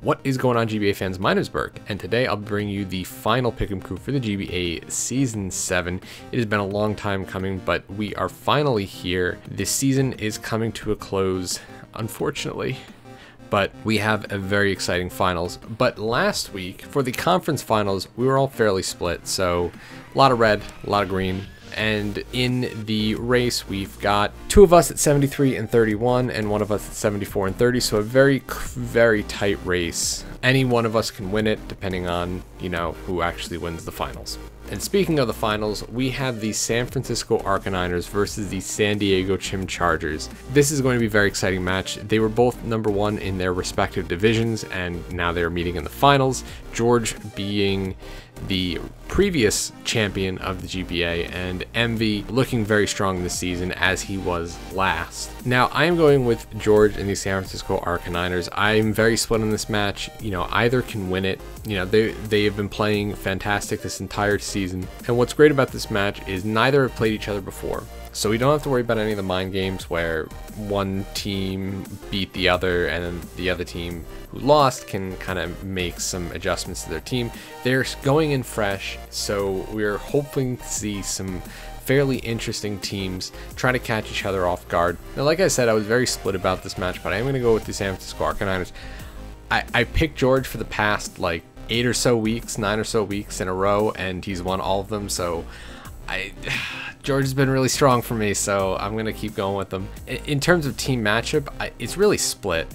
What is going on, GBA fans? My name is Burke, and today I'll bring you the final pick'em crew for the GBA Season 7. It has been a long time coming, but we are finally here. This season is coming to a close, unfortunately, but we have a very exciting finals. But last week, for the conference finals, we were all fairly split, so a lot of red, a lot of green. And in the race, we've got two of us at 73 and 31 and one of us at 74 and 30, so a very tight race. Any one of us can win it, depending on, who actually wins the finals. And speaking of the finals, we have the San Francisco Arcaniners versus the San Diego Chim Chargers. This is going to be a very exciting match. They were both #1 in their respective divisions, and now they're meeting in the finals. George being the previous champion of the GBA, and Envy looking very strong this season as he was last. Now, I am going with George and the San Francisco Arcaniners. I'm very split on this match. Either can win it. They have been playing fantastic this entire season. And what's great about this match is neither have played each other before. So we don't have to worry about any of the mind games where one team beat the other and then the other team who lost can kind of make some adjustments to their team. They're going in fresh, so we're hoping to see some fairly interesting teams try to catch each other off guard. Now, like I said, I was very split about this match, but I'm going to go with the San Francisco Arcaniners. I picked George for the past like 9 or so weeks in a row, and he's won all of them, so George has been really strong for me, so I'm going to keep going with them. In terms of team matchup, it's really split.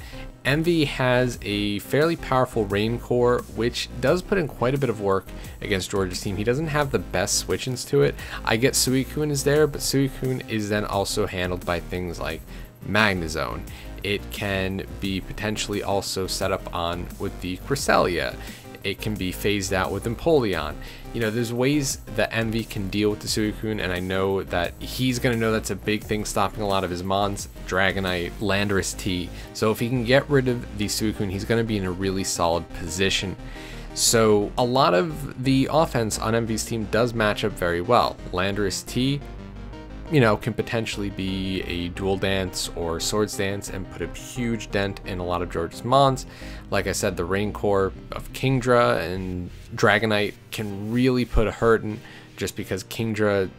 Envy has a fairly powerful Rain Core, which does put in quite a bit of work against George's team. He doesn't have the best switch-ins to it. I get Suicune is there, but Suicune is then also handled by things like Magnezone. It can be potentially also set up on with the Cresselia. It can be phased out with Empoleon. There's ways that Envy can deal with the Suicune, and I know that he's going to know that's a big thing stopping a lot of his mons, Dragonite, Landorus T. So if he can get rid of the Suicune, he's going to be in a really solid position. So a lot of the offense on Envy's team does match up very well. Landorus T, can potentially be a Dual Dance or Swords Dance and put a huge dent in a lot of George's mons. Like I said, the Rain Core of Kingdra and Dragonite can really put a hurt in, just because Kingdra,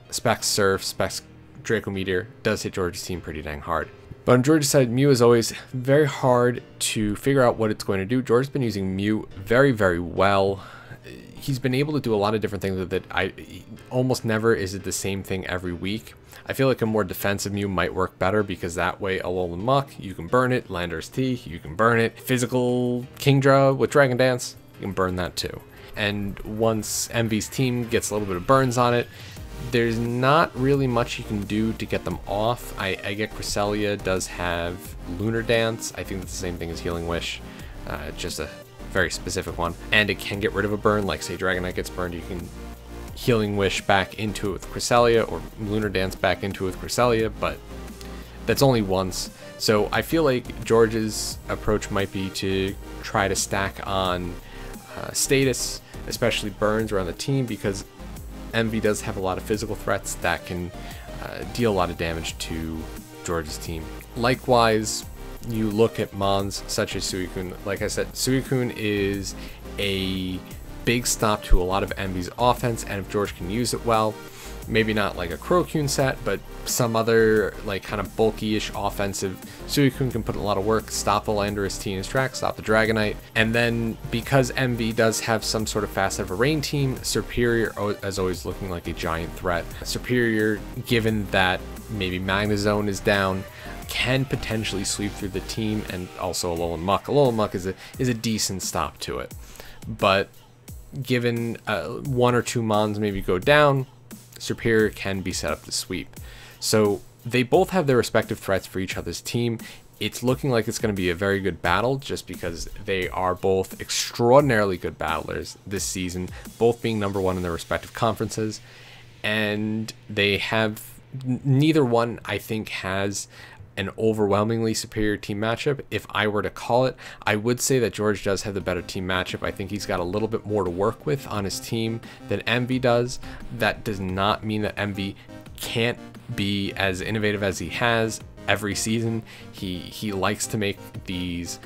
specs Surf, specs Draco Meteor, does hit George's team pretty dang hard. But on George's side, Mew is always very hard to figure out what it's going to do. George's been using Mew very well. He's been able to do a lot of different things that almost never is it the same thing every week. I feel like a more defensive Mew might work better, because that way Alolan Muck, you can burn it. Landorus T, you can burn it. Physical Kingdra with Dragon Dance, you can burn that too. And once Envy's team gets a little bit of burns on it, there's not really much you can do to get them off. I get Cresselia does have Lunar Dance. I think that's the same thing as Healing Wish, just a very specific one, and it can get rid of a burn. Like say Dragonite gets burned, you can Healing Wish back into it with Cresselia, or Lunar Dance back into it with Cresselia, but that's only once. So I feel like George's approach might be to try to stack on status, especially burns around the team, because Envy does have a lot of physical threats that can deal a lot of damage to George's team. Likewise, you look at mons such as Suicune. Like I said, Suicune is a big stop to a lot of Envy's offense, and if George can use it well, maybe not like a Crocune set, but some other like kind of bulky-ish offensive, Suicune can put in a lot of work, stop the Landorus T in his track, stop the Dragonite. And then because Envy does have some sort of fast ever rain team, Superior is always looking like a giant threat. Superior, given that maybe Magnezone is down, can potentially sweep through the team, and also Alolan Muck. Alolan Muck is a decent stop to it, but given 1 or 2 mons maybe go down, Superior can be set up to sweep. So they both have their respective threats for each other's team. It's looking like it's going to be a very good battle, just because they are both extraordinarily good battlers this season, both being #1 in their respective conferences, and they have neither one, I think, has an overwhelmingly superior team matchup. If I were to call it, I would say that George does have the better team matchup. I think he's got a little bit more to work with on his team than Envy does. That does not mean that Envy can't be as innovative as he has every season. He likes to make these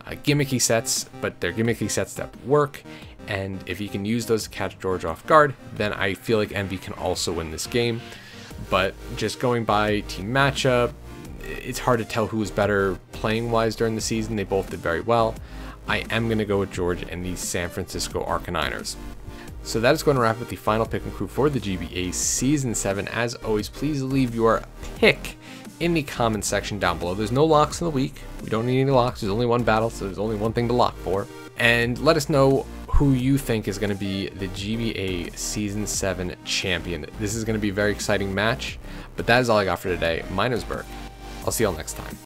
gimmicky sets, but they're gimmicky sets that work. And if he can use those to catch George off guard, then I feel like Envy can also win this game. But just going by team matchup, it's hard to tell who was better playing wise during the season. They both did very well. I am going to go with George and the San Francisco Arcaniners. So that is going to wrap up the final pick and crew for the GBA Season 7. As always, please leave your pick in the comment section down below. There's no locks in the week. We don't need any locks. There's only one battle, so there's only one thing to lock for. And let us know who you think is going to be the GBA Season 7 champion. This is going to be a very exciting match, but that is all I got for today. My name is Burke. I'll see y'all next time.